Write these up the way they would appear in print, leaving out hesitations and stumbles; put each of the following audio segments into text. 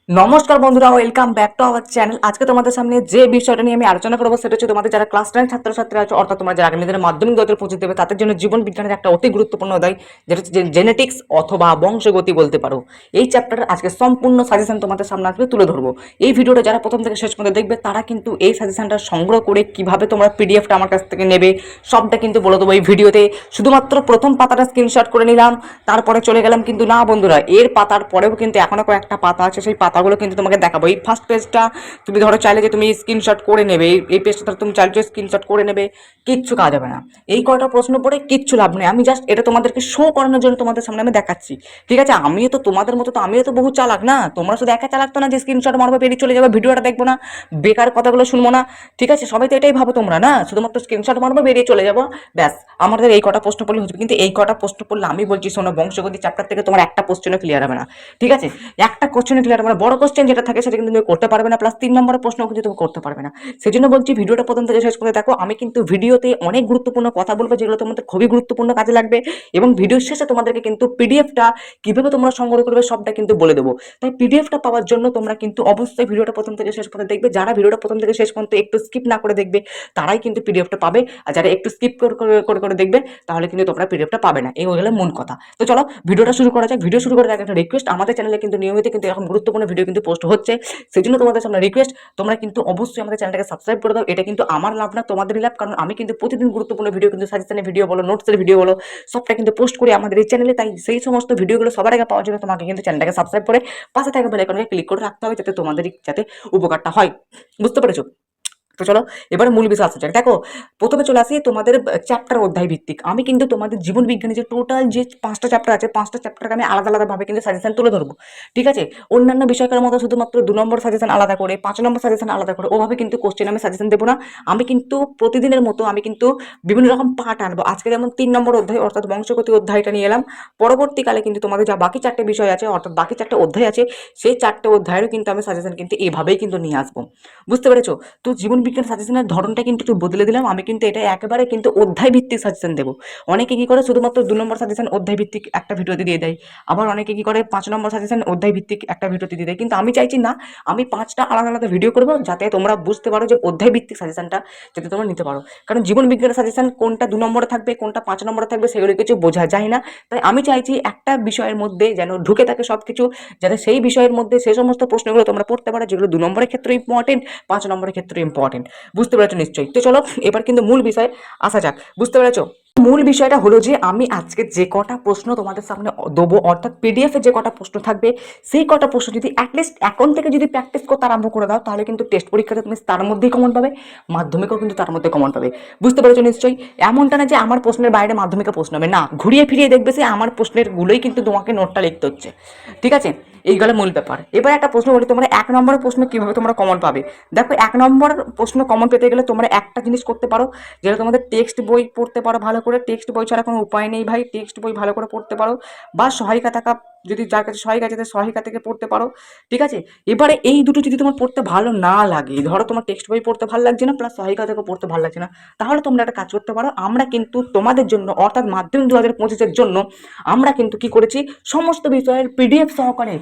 নমস্কার বন্ধুরা, welcome back to our channel. আজকে তোমাদের সামনে যে বিষয়টা নিয়ে আমি আলোচনা করবো সেটা হচ্ছে তোমাদের যারা ক্লাস 10 ছাত্রছাত্রী আছে, অর্থাৎ তোমরা যারা আগামী দিনে মাধ্যমিক 2025 দেবে তাদের জন্য জীবন বিজ্ঞানের একটা অতি গুরুত্বপূর্ণ অধ্যায়, যেটা হচ্ছে জেনেটিক্স অথবা বংশগতি বলতে পারো। এই চ্যাপ্টারের আজকে সম্পূর্ণ সাজেশন তোমাদের সামনে আজকে তুলে ধরবো। এই ভিডিওটা যারা প্রথম থেকে শেষ পর্যন্ত দেখবে তারা কিন্তু এই সাজেশনটা সংগ্রহ করে কিভাবে তোমরা পিডিএফটা আমার কাছ থেকে নেবে সবটা কিন্তু বলে দেবো এই ভিডিওতে। শুধুমাত্র প্রথম পাতাটা স্ক্রিনশট করে নিলাম, তারপরে চলে গেলাম, কিন্তু না বন্ধুরা, এর পাতার পরেও কিন্তু এখনো কয়েকটা পাতা আছে, সেই পাতাগুলো কিন্তু তোমাকে দেখাবো। এই ফার্স্ট পেজটা তুমি ধরো চাইলে যে তুমি স্ক্রিনশট করে নেবে, এই পেজটা ধরো তুমি চাইলে স্ক্রিনশট করে নেবে, কিচ্ছু কাজ হবে না। এই কয়টা প্রশ্ন পড়ে কিচ্ছু লাভ নেই, আমি জাস্ট এটা তোমাদেরকে শো করানোর জন্য তোমাদের সামনে আমি দেখাচ্ছি। ঠিক আছে, আমিও তো তোমাদের মতো, তো আমিও তো বহু চালাক না, তোমরা শুধু একা চালাক তো না যে স্ক্রিনশট মারবো বেরিয়ে চলে যাবে, ভিডিওটা দেখবো না, বেকার কথাগুলো শুনবো না। ঠিক আছে, সবাই তো এটাই ভাবো তোমরা, না শুধুমাত্র স্ক্রিনশট মারবো বেরিয়ে চলে যাবো, ব্যাস আমাদের এই কটা প্রশ্ন পড়লে হচ্ছে। কিন্তু এই কটা প্রশ্ন পড়লে আমি বলছি শোনো, বংশগতি চ্যাপ্টার থেকে তোমার একটা কোশ্চেনও ক্লিয়ার হবে না। ঠিক আছে, একটা কোশ্চেনও ক্লিয়ার হবে না, বড় কোশ্চেন যেটা থাকে সেটা কিন্তু তুমি করতে পারবে না, প্লাস 3 নম্বরের প্রশ্ন কিন্তু তুমি করতে পারবে না। সেই জন্য বলছি ভিডিওটা প্রথম থেকে শেষ করে দেখো। আমি কিন্তু ভিডিওতে অনেক গুরুত্বপূর্ণ কথা বলবো যেগুলো তোমাদের খুবই গুরুত্বপূর্ণ কাজে লাগবে, এবং ভিডিওর শেষে তোমাদেরকে কিন্তু পিডিএফটা কিভাবে তোমরা সংগ্রহ করবে সবটা কিন্তু বলে দেবো। তাই পিডিএফটা পাওয়ার জন্য তোমরা কিন্তু অবশ্যই ভিডিওটা প্রথম থেকে শেষ পর্যন্ত দেখবে। যারা ভিডিওটা প্রথম থেকে শেষ পর্যন্ত একটু স্কিপ না করে দেখবে তারাই কিন্তু পিডিএফটা পাবে, আর যারা একটু স্কিপ করে করে করে করে দেখবে তাহলে কিন্তু তোমরা পিডিএফটা পাবে না। এই হয়ে গেলে মূল কথা। তো চলো ভিডিওটা শুরু করা যাক। ভিডিও শুরু করার আগে একটা রিকোয়েস্ট, আমাদের চ্যানেলে কিন্তু নিয়মিত কিন্তু এরকম গুরুত্বপূর্ণ ভিডিও কিন্তু পোস্ট হচ্ছে, সেই জন্য তোমাদের সামনে রিকোয়েস্ট, তোমরা কিন্তু অবশ্যই আমাদের চ্যানেলটাকে সাবস্ক্রাইব করে দাও। এটা কিন্তু আমার লাভ না, তোমাদেরই লাভ, কারণ আমি কিন্তু প্রতিদিন গুরুত্বপূর্ণ ভিডিও কিন্তু সাজেশনের ভিডিও বলো, নোটসের ভিডিও বলো, সবটা কিন্তু পোস্ট করি আমাদের এই চ্যানেলে। তাই সেই সমস্ত ভিডিওগুলো সবার আগে পাওয়ার জন্য তোমাকে কিন্তু চ্যানেলটাকে সাবস্ক্রাইব করে পাশে থাকা বেল আইকনকে ক্লিক করে রাখতে হবে, যাতে তোমাদেরই যাতে উপকারটা হয়। বুঝতে পেরেছো? তো চলো এবারে মূল বিষয় আসা যাক। দেখো, প্রথমে চলে আসি তোমাদের চ্যাপ্টার অধ্যায় ভিত্তিক। আমি কিন্তু তোমাদের জীবন বিজ্ঞানে যে টোটাল যে 5টা চ্যাপ্টার আছে, 5টা চ্যাপ্টারকে আমি আলাদা আলাদা ভাবে কিন্তু সাজেশন তুলে ধরবো। ঠিক আছে, অন্যান্য বিষয়কার মতো শুধুমাত্র 2 নম্বর সাজেশন আলাদা করে, 5 নম্বর সাজেশন আলাদা করে ওভাবে কিন্তু কোশ্চেন আমি সাজেশন দেবো না। আমি কিন্তু প্রতিদিনের মতো আমি কিন্তু বিভিন্ন রকম পার্ট আনবো। আজকে যেমন 3 নম্বর অধ্যায় অর্থাৎ বংশগতি অধ্যায়টা নিয়ে এলাম, পরবর্তীকালে কিন্তু তোমাদের যা বাকি 4টে বিষয় আছে অর্থাৎ বাকি 4টে অধ্যায় আছে, সেই 4টে অধ্যায়েরও কিন্তু আমি সাজেশন কিন্তু এইভাবেই কিন্তু নিয়ে আসবো। বুঝতে পেরেছো? তো জীবন বিজ্ঞান সাজেশনের ধরনটা কিন্তু একটু বদলে দিলাম। আমি কিন্তু এটা একেবারে কিন্তু অধ্যায় ভিত্তিক সাজেশন দেবো। অনেকে কি করে শুধুমাত্র 2 নম্বর সাজেশন অধ্যায় ভিত্তিক একটা ভিডিওতে দিয়ে দেয়, আবার অনেকে কি করে 5 নম্বর সাজেশন অধ্যায় ভিত্তিক একটা ভিডিওতে দিয়ে দেয়। কিন্তু আমি চাইছি না, আমি 5টা আলাদা আলাদা ভিডিও করবো যাতে তোমরা বুঝতে পারো যে অধ্যায় ভিত্তিক সাজেশনটা যাতে তোমরা নিতে পারো। কারণ জীবন বিজ্ঞানের সাজেশন কোনটা 2 নম্বরে থাকবে কোনটা 5 নম্বরে থাকবে সেগুলো কিছু বোঝা যায় না। তাই আমি চাইছি একটা বিষয়ের মধ্যে যেন ঢুকে থাকে সবকিছু, যাতে সেই বিষয়ের মধ্যে সেই সমস্ত প্রশ্নগুলো তোমরা পড়তে পারো যেগুলো 2 নম্বরের ক্ষেত্রে ইম্পর্টেন্ট, 5 নম্বরের ক্ষেত্রে ইম্পর্টেন্ট। বুঝতে পেরেছো নিশ্চয়ই? তো চলো এবার কিন্তু মূল বিষয়ে আসা যাক। বুঝতে পেরেছো? মূল বিষয়টা হলো যে আমি আজকে যে কটা প্রশ্ন তোমাদের সামনে দেবো, অর্থাৎ পিডিএফ এ যে কটা প্রশ্ন থাকবে, সেই কটা প্রশ্ন যদি অ্যাটলিস্ট এখন থেকে যদি প্র্যাকটিস করতে আরম্ভ করে দাও, তাহলে কিন্তু টেস্ট পরীক্ষাতে তুমি তার মধ্যেই কমন পাবে, মাধ্যমিকেও কিন্তু তার মধ্যে কমন পাবে। বুঝতে পেরেছো নিশ্চয়ই? এমনটা না যে আমার প্রশ্নের বাইরে মাধ্যমিকে প্রশ্ন হবে, না, ঘুরিয়ে ফিরিয়ে দেখবে সে আমার প্রশ্নের গুলোই কিন্তু তোমাকে নোটটা লিখতে হচ্ছে। ঠিক আছে, এই গেল মূল ব্যাপার। এবার একটা প্রশ্ন বলি, তোমরা 1 নম্বরের প্রশ্ন কিভাবে তোমরা কমন পাবে। দেখো, 1 নম্বর প্রশ্ন কমন পেতে গেলে তোমরা একটা জিনিস করতে পারো, যেটা তোমাদের টেক্সট বই পড়তে পারো ভালো করে। টেক্সট বই ছাড়া কোনো উপায় নেই ভাই, টেক্সট বই ভালো করে পড়তে পারো, বা সহায়িকা থাকা, যদি যার কাছে সহায়িকা আছে তাদের সহায়িকা থেকে পড়তে পারো। ঠিক আছে, এবারে এই দুটো যদি তোমার পড়তে ভালো না লাগে, ধরো তোমার টেক্সট বই পড়তে ভালো লাগছে না প্লাস সহায়িকা থেকে পড়তে ভালো লাগছে না, তাহলে তোমরা একটা কাজ করতে পারো। আমরা কিন্তু তোমাদের জন্য অর্থাৎ মাধ্যমিক 2025-এর জন্য আমরা কিন্তু কি করেছি, সমস্ত বিষয়ের পিডিএফ সহকারে,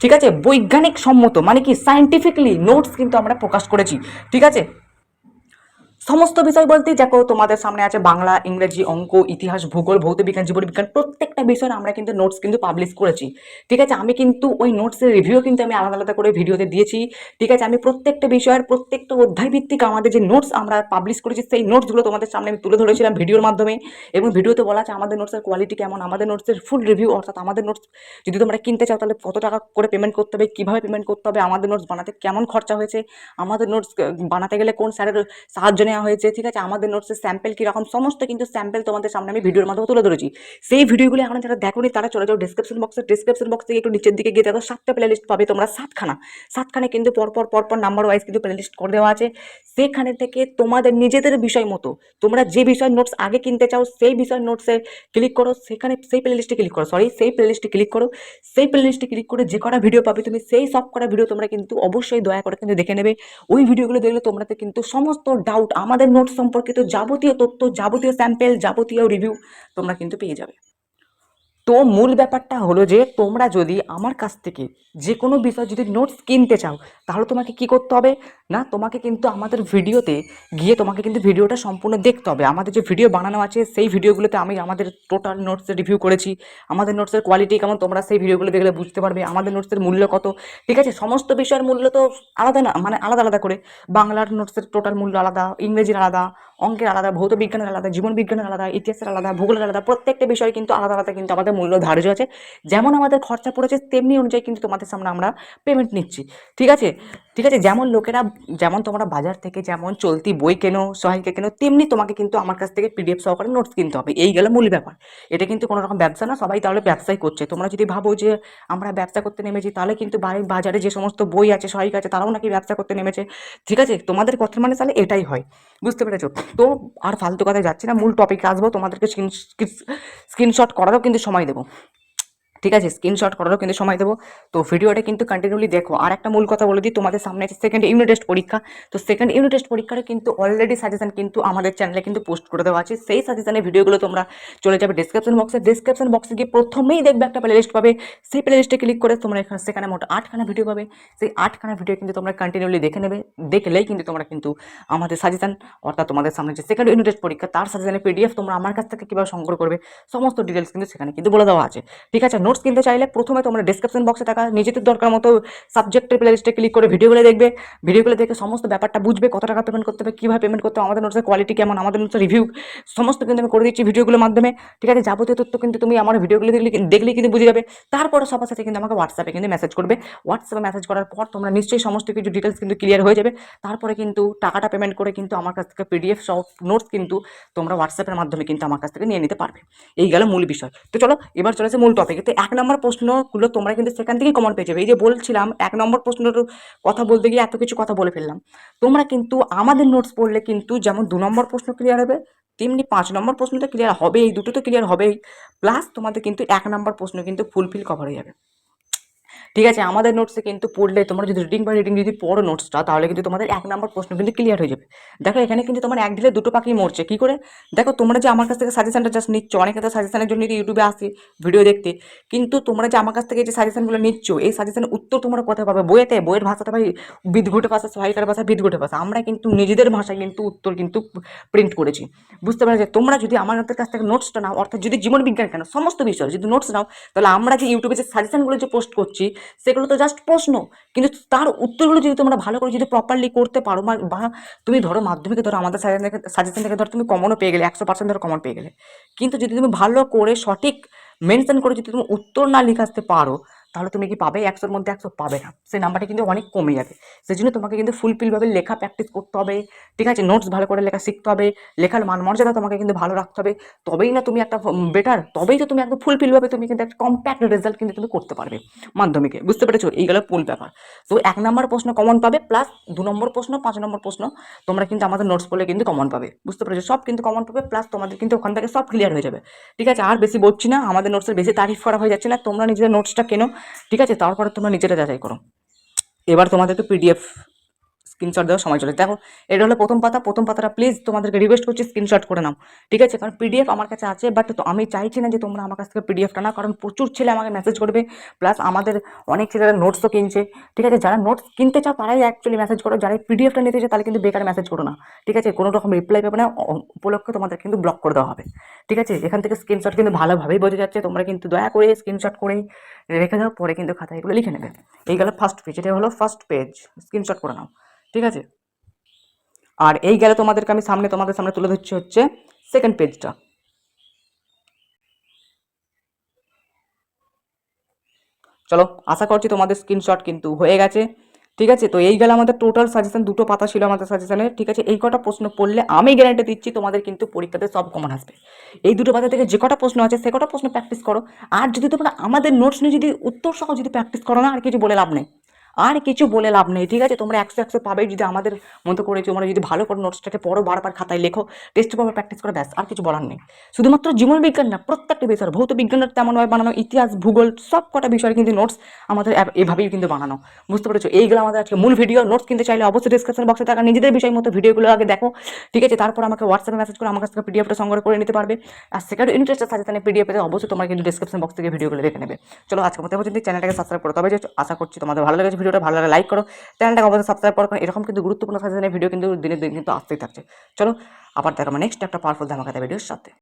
ঠিক আছে, বৈজ্ঞানিক সম্মত মানে কি সায়েন্টিফিকলি নোটস কিন্তু আমরা প্রকাশ করেছি। ঠিক আছে, সমস্ত বিষয় বলতে দেখো তোমাদের সামনে আছে বাংলা, ইংরেজি, অঙ্ক, ইতিহাস, ভূগোল, ভৌত বিজ্ঞান, জীববিজ্ঞান, প্রত্যেকটা বিষয়ে আমরা কিন্তু নোটস কিন্তু পাবলিশ করেছি। ঠিক আছে, আমি কিন্তু ওই নোটসের রিভিউ কিন্তু আমি আলাদা আলাদা করে ভিডিওতে দিয়েছি। ঠিক আছে, আমি প্রত্যেকটা বিষয়ের প্রত্যেকটা অধ্যায় ভিত্তিক আমাদের যে নোটস আমরা পাবলিশ করেছি, সেই নোটসগুলো তোমাদের সামনে আমি তুলে ধরেছিলাম ভিডিওর মাধ্যমে, এবং ভিডিওতে বলা আছে আমাদের নোটসের কোয়ালিটি কেমন, আমাদের নোটসের ফুল রিভিউ, অর্থাৎ আমাদের নোটস যদি তোমরা কিনতে চাও তাহলে কত টাকা করে পেমেন্ট করতে হবে, কীভাবে পেমেন্ট করতে হবে, আমাদের নোটস বানাতে কেমন খরচা হয়েছে, আমাদের নোটস বানাতে গেলে কোন স্যারের সাহায্য নেওয়া হয়েছে। ঠিক আছে, আমাদের নোটসের স্যাম্পেল কীরকম, সমস্ত কিন্তু স্যাম্পেল তোমাদের সামনে আমি ভিডিওর মাধ্যমে তুলে ধরেছি। সেই ভিডিওগুলি এখন যারা দেখোনি তারা চলে যাও ডিসক্রিপশন বক্স থেকে একটু নিচের দিকে গিয়ে দেখো 7টা প্লে লিস্ট পাবে তোমরা, 7খানে কিন্তু পরপর নাম্বার ওয়াইজ কিন্তু প্লে লিস্ট করে দেওয়া আছে। সেখানে থেকে তোমাদের নিজেদের বিষয় মতো তোমরা যে বিষয় নোটস আগে কিনতে চাও সেই বিষয় নোটসে ক্লিক করো, সেখানে সেই প্লে লিস্টে ক্লিক করো, সেই প্লে লিস্টে ক্লিক করো। সেই প্লে লিস্টে ক্লিক করে যে কটা ভিডিও পাবে তুমি সেই সব কটা ভিডিও তোমরা কিন্তু অবশ্যই দয়া করে কিন্তু দেখে নেবে। ওই ভিডিওগুলো দেখলে তোমরা কিন্তু সমস্ত ডাউট, আমাদের নোট সম্পর্কিত যাবতীয় তথ্য, যাবতীয় স্যাম্পেল, যাবতীয় রিভিউ তোমরা কিন্তু পেয়ে যাবে। তো মূল ব্যাপারটা হলো যে তোমরা যদি আমার কাছ থেকে যে কোনো বিষয় যদি নোটস কিনতে চাও, তাহলে তোমাকে কি করতে হবে না, তোমাকে কিন্তু আমাদের ভিডিওতে গিয়ে তোমাকে কিন্তু ভিডিওটা সম্পূর্ণ দেখতে হবে। আমাদের যে ভিডিও বানানো আছে সেই ভিডিওগুলোতে আমি আমাদের টোটাল নোটসের রিভিউ করেছি, আমাদের নোটসের কোয়ালিটি কেমন তোমরা সেই ভিডিওগুলো দেখলে বুঝতে পারবে, আমাদের নোটসের মূল্য কত। ঠিক আছে, সমস্ত বিষয়ের মূল্য তো আলাদা না, মানে আলাদা আলাদা করে বাংলার নোটসের টোটাল মূল্য আলাদা, ইংরেজির আলাদা, অঙ্কের আলাদা, ভৌত বিজ্ঞানের আলাদা, জীবন বিজ্ঞানের আলাদা, ইতিহাসের আলাদা, ভূগোলের আলাদা, প্রত্যেকটা বিষয় কিন্তু আলাদা আলাদা কিন্তু আমাদের মূল্য ধার্য আছে। যেমন আমাদের খরচা পড়েছে তেমনি অনুযায়ী কিন্তু তোমাদের সামনে আমরা পেমেন্ট নিচ্ছি। ঠিক আছে, ঠিক আছে, যেমন লোকেরা, যেমন তোমরা বাজার থেকে যেমন চলতি বই কেনো, সহায়িকা কেনো, তেমনি তোমাকে কিন্তু আমার কাছ থেকে পিডিএফ সহকারে নোটস কিনতে হবে। এই গেল মূল ব্যাপার। এটা কিন্তু কোনো রকম ব্যবসা না, সবাই তাহলে ব্যবসাই করছে। তোমরা যদি ভাবো যে আমরা ব্যবসা করতে নেমেছি, তাহলে কিন্তু বাজারে যে সমস্ত বই আছে, সহায়িকা আছে, তারাও নাকি ব্যবসা করতে নেমেছে। ঠিক আছে, তোমাদের কথার মানে তাহলে এটাই হয়, বুঝতে পেরেছো? তো আর ফালতু কথায় যাচ্ছি না, মূল টপিকে আসবো। তোমাদেরকে স্ক্রিনশট করারও কিন্তু সময় দেবো। ঠিক আছে, স্ক্রিনশট করারও কিন্তু সময় দেবো। তো ভিডিওটা কিন্তু কন্টিনিউলি দেখো। আর একটা মূল কথা বলে দিই, তোমাদের সামনে আছে সেকেন্ড ইউনিট টেস্ট পরীক্ষা। তো সেকেন্ড ইউনিট টেস্ট পরীক্ষার কিন্তু অলরেডি সাজেশন কিন্তু আমাদের চ্যানেলে কিন্তু পোস্ট করে দেওয়া আছে। সেই সাজেশনের ভিডিওগুলো তোমরা চলে যাবে ডিসক্রিপশন বক্সে গিয়ে প্রথমেই দেখবে একটা প্লে লিস্ট পাবে। সেই প্লে লিস্টে ক্লিক করে তোমরা সেখানে মোট 8খানা ভিডিও পাবে। সেই 8খানা ভিডিও কিন্তু তোমরা কন্টিনিউলি দেখে নেবে। দেখলেই কিন্তু তোমরা কিন্তু আমাদের সাজেশন, অর্থাৎ তোমাদের সামনে যে সেকেন্ড ইউনিট টেস্ট পরীক্ষা তার সাজেশনের পিডিএফ তোমরা আমার কাছ থেকে কীভাবে সংগ্রহ করবে সমস্ত ডিটেলস কিন্তু সেখানে কিন্তু বলে দেওয়া আছে। ঠিক আছে, নোটস কিনতে চাইলে প্রথমে তোমরা ডিসক্রিপশন বক্সে থাকা নিজেদের দরকার মতো সাবজেক্টের প্লেলিস্টে ক্লিক করে ভিডিওগুলো দেখবে। ভিডিওগুলো দেখে সমস্ত ব্যাপারটা বুঝবে, কত টাকা পেমেন্ট করতে হবে, কীভাবে পেমেন্ট করতে হবে, আমাদের নোটসের কোয়ালিটি কেমন, আমাদের নোটসের রিভিউ সমস্ত কিন্তু আমি করে দিচ্ছি ভিডিওগুলোর মাধ্যমে। ঠিক আছে, যাবতীয় তথ্য কিন্তু তুমি আমার ভিডিওগুলো দেখলেই কিন্তু বুঝে যাবে। তারপরে সবার সাথে কিন্তু আমাকে হোয়াটসঅ্যাপে কিন্তু মেসেজ করবে। হোয়াটসঅ্যাপে মেসেজ করার পর তোমরা নিশ্চয়ই সমস্ত কিছু ডিটেলস কিন্তু ক্লিয়ার হয়ে যাবে। তারপরে কিন্তু টাকাটা পেমেন্ট করে কিন্তু আমার কাছ থেকে পিডিএফ সব নোটস কিন্তু তোমরা হোয়াটসঅ্যাপের মাধ্যমে কিন্তু আমার কাছ থেকে নিয়ে নিতে পারবে। এই গেল মূল বিষয়। তো চলো এবার চলেছে মূল টপিকে। তো 1 নম্বর প্রশ্নগুলো তোমরা কিন্তু সেখান থেকেই কমন পেয়ে যাবে। এই যে বলছিলাম 1 নম্বর প্রশ্নটার কথা বলতে গিয়ে এত কিছু কথা বলে ফেললাম। তোমরা কিন্তু আমাদের নোটস পড়লে কিন্তু যেমন 2 নম্বর প্রশ্ন ক্লিয়ার হবে, তেমনি 5 নম্বর প্রশ্নটা ক্লিয়ার হবে, এই দুটো তো ক্লিয়ার হবেই, প্লাস তোমাদের কিন্তু 1 নম্বর প্রশ্ন কিন্তু ফুলফিল কভার হয়ে যাবে। ঠিক আছে, আমাদের নোটসে কিন্তু পড়লে তোমরা যদি রিডিং বাই রিডিং যদি পড়ো নোটসটা, তাহলে কিন্তু তোমাদের 1 নম্বর প্রশ্ন কিন্তু ক্লিয়ার হয়ে যাবে। দেখো এখানে কিন্তু তোমার এক ঢিলে দুটো পাখি মরছে। কি করে? দেখো তোমরা যে আমার কাছ থেকে সাজেশনটা জাস্ট নিচ্ছ, অনেকে তো সাজেশনের জন্য ইউটিউবে আসে ভিডিও দেখতে, কিন্তু তোমরা যে আমার কাছ থেকে যে সাজেশনগুলো নিচ্ছ, এই সাজেশনের উত্তর তোমরা কোথায় পাবে? বইয়েতে, বইয়ের ভাষাটা ভাই বিদঘুটে ভাষা, সহায়িকার ভাষা বিদঘুটে ভাষা। আমরা কিন্তু নিজেদের ভাষায় কিন্তু উত্তর কিন্তু প্রিন্ট করেছি, বুঝতে পারছো? তোমরা যদি আমাদের কাছ থেকে নোটসটা নাও, অর্থাৎ যদি জীবন বিজ্ঞান কেন সমস্ত বিষয় যদি নোটস নাও, তাহলে আমরা যে ইউটিউবে যে সাজেশনগুলো যে পোস্ট করছি সেগুলো তো জাস্ট প্রশ্ন, কিন্তু তার উত্তরগুলো যদি তোমরা ভালো করে যদি প্রপারলি করতে পারো, বা তুমি ধরো মাধ্যমিকে ধরো আমাদের সাজেশন থেকে ধরো তুমি কমনও পেয়ে গেলে, 100% ধরো কমন পেয়ে গেলে, কিন্তু যদি তুমি ভালো করে সঠিক মেনশন করে যদি তুমি উত্তর না লিখে আসতে পারো, তাহলে তুমি কি পাবে? 100-র মধ্যে 100 পাবে না, সেই নাম্বারটা কিন্তু অনেক কমে যাবে। সেই জন্য তোমাকে কিন্তু ফুলফিলভাবে লেখা প্র্যাকটিস করতে হবে। ঠিক আছে, নোটস ভালো করে লেখা শিখতে হবে, লেখার মান মর্যাদা তোমাকে কিন্তু ভালো রাখতে হবে। তবেই না তুমি একটা বেটার, তবেই তো তুমি একদম ফুলফিলভাবে তুমি কিন্তু একটা কম্প্যাক্ট রেজাল্ট কিন্তু তুমি করতে পারবে মাধ্যমিকে, বুঝতে পেরেছো? এই গেল মূল ব্যাপার। তো 1 নম্বর প্রশ্ন কমন পাবে, প্লাস 2 নম্বর প্রশ্ন, 5 নম্বর প্রশ্ন তোমরা কিন্তু আমাদের নোটস পড়লে কিন্তু কমন পাবে, বুঝতে পেরেছো? সব কিন্তু কমন পাবে, প্লাস তোমাদের কিন্তু ওখান থেকে সব ক্লিয়ার হয়ে যাবে। ঠিক আছে, আর বেশি বলছি না, আমাদের নোটসের বেশি তারিফ করা হয়ে যাচ্ছে না, তোমরা নিজেদের নোটসটা কেনো। ঠিক আছে, তারপরে তোমরা নিজেরা যাচাই করো। এবার তোমাদেরকে পিডিএফ স্ক্রিনশট দেওয়ার সময় চলে। দেখো এটা হলো প্রথম পাতা, প্রথম পাতাটা প্লিজ তোমাদেরকে রিকোয়েস্ট করছি স্ক্রিনশট করে নাও। ঠিক আছে, কারণ পিডিএফ আমার কাছে আছে, বাট আমি চাইছি না যে তোমরা আমার কাছ থেকে পিডিএফটা নাও, কারণ প্রচুর ছেলে আমাকে মেসেজ করবে, প্লাস আমাদের অনেক ছেলেরা নোটসও কিনছে। ঠিক আছে, যারা নোটস কিনতে চাও তারাই অ্যাকচুয়ালি মেসেজ করো, যারা পিডিএফটা নিতে চাও তাহলে কিন্তু বেকার মেসেজ করো না। ঠিক আছে, কোনো রকম রিপ্লাই পাবে না, উপলক্ষে তোমাদের কিন্তু ব্লক করে দেওয়া হবে। ঠিক আছে, এখান থেকে স্ক্রিনশট কিন্তু ভালোভাবেই বোঝা যাচ্ছে, তোমরা কিন্তু দয়া করে স্ক্রিনশট করেই রেখে দাও, পরে কিন্তু খাতায় এগুলো লিখে নেবে। এই গেল ফার্স্ট পেজ, এটা হলো ফার্স্ট পেজ, স্ক্রিনশট করে নাও। ঠিক আছে, আর এই গেলে তোমাদেরকে আমি তোমাদের সামনে তুলে ধরছি হচ্ছে সেকেন্ড পেজটা। চলো, আশা করছি তোমাদের স্ক্রিনশট কিন্তু হয়ে গেছে। ঠিক আছে, তো এই গেলে আমাদের টোটাল সাজেশন, দুটো পাতা ছিল আমাদের সাজেশনে। ঠিক আছে, এই কটা প্রশ্ন পড়লে আমি গ্যারান্টি দিচ্ছি তোমাদের কিন্তু পরীক্ষাতে সব কমন আসবে। এই দুটো পাতা থেকে যে কটা প্রশ্ন আছে সে কটা প্রশ্ন প্র্যাকটিস করো। আর যদি তোমরা আমাদের নোটস নিয়ে যদি উত্তর সহ যদি প্র্যাকটিস করো না, আর কিছু বলে লাভ নেই। আর কিছু বলে লাভ নেই, ঠিক আছে? তোমরা 100 পাবে যদি আমাদের মতো করে তোমরা যদি ভালো করে নোটসটাকে পড়ো, বারবার খাতায় লেখো, টেস্ট পেপার প্র্যাকটিস করো, ব্যাস আর কিছু বলার নেই। শুধুমাত্র জীবন বিজ্ঞান না, প্রত্যেকটা বিষয়, ভৌত বিজ্ঞানের তেমনভাবে বানানো, ইতিহাস ভূগোল সব কটা বিষয়ের কিন্তু নোটস আমাদের এভাবেই কিন্তু বানানো, বুঝতে পেরেছো? এইগুলো আমাদের আজকে মূল ভিডিও। নোটস কিনতে চাইলে অবশ্যই ডিসক্রিপশন বক্সে থাকা নিজেদের বিষয় মতো ভিডিওগুলো আগে দেখো, ঠিক আছে? তারপর আমাকে হোয়াটসঅ্যাপে মেসেজ করে আমার কাছ থেকে পিডিএফটা সংগ্রহ করে নিতে পারবে। আর সেকেন্ড ইন্টারেস্টেড সাজেশনে পিডিএফ পেতে অবশ্যই তোমরা কিন্তু ডিসক্রিপশন বক্স থেকে ভিডিওগুলো দেখে নেবে। চলো আজকে মতো পর্যন্ত চ্যানেলটাকে সাবস্ক্রাইব করো, তবে যে আশা করছি তোমাদের ভালো লেগেছে ভিডিওটা, ভালো লাগে লাইক করো, চ্যানেলটাকে অবশ্যই সাবস্ক্রাইব করো, কারণ এরকম কিন্তু গুরুত্বপূর্ণ সাজেশনের ভিডিও কিন্তু দিনের দিন কিন্তু আসতেই থাকছে। চলো আবার দেখাবো নেক্সট একটা পাওয়ারফুল ধামাকাতে ভিডিওর সাথে।